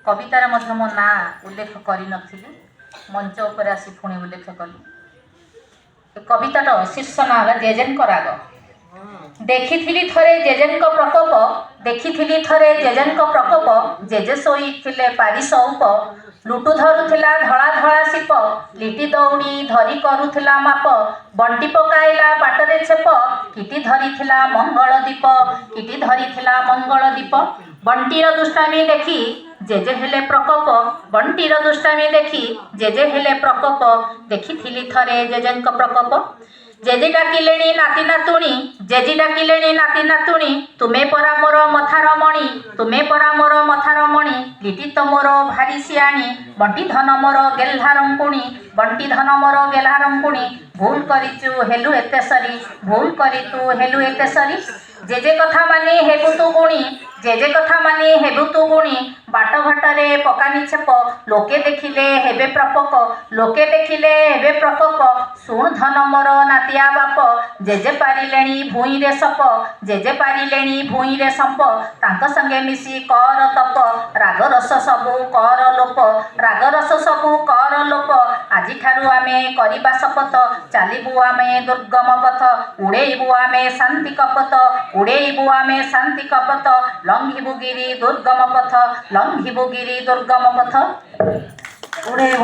कवितार मध्य मो ना उल्लेख करी नथिली मंच उपर आसी पुणी उल्लेख कली। कवितार शीर्ष ना है जेजेन राग। देखिथिली थरे जेजेन प्रकोप, देखिथिली थरे जेजेन प्रकोप, जेजे शोईथिले पारिश उप, लुटु धरुथिला धड़ा धड़ा सीप, लिटी दौड़ी धरी करुथिला माप, बंटी पकाइला बाटरे छेप, किटी धरिथिला मंगल दीप, किटी धरिथिला मंगल दीप। बंटीर दुष्टामी देखी जेजे हेले प्रकोप, बंटीर दुष्टामी देखी जेजे हेले प्रकोप, देखिथिली थरे जेजेंक प्रकोप। जेजे डाकिलेणी नाती नातुणी, जेजी डाकिलेणी नाती नातुणी, तुमे परा मोर मथार मणि, तुमे परा मोर मथार मणि, लिटी तो मोर भारी सियाणी, बंटी धन मोर गेल्हा रंकुणी, बंटी धन मोर गेल्हा रंकुणी, भूल करिचु हेलु एते सरी, भूल करी तू हेलु एते सरी। जेजे कथा मानी हेबु तू गुणी, जेजे कथा मानी हेबु तू गुणी, बाट घाटरे पकानी छेप, लोके देखिले हेबे प्रकोप, लोके देखिले हेबे प्रकोप। शुण धन मोर नातिया बाप, जेजे पारिलेणी भूई रे सप, जेजे पारिलेणी भूई रे संप, तांक संगे मिसी कर तप, राग रस सबु कर लोप, राग रस सबु कर लोप। आजि ठारु आमे करिबा शपथ, चालिबु आमे दुर्गम पथ, उड़ेइबु आमे शांति कपथ, उड़ेइबु आमे शांति कपथ, लंघिबु गिरि दुर्गम पथ, लंघिबु गिरि दुर्गम पथ, उड़ेइबु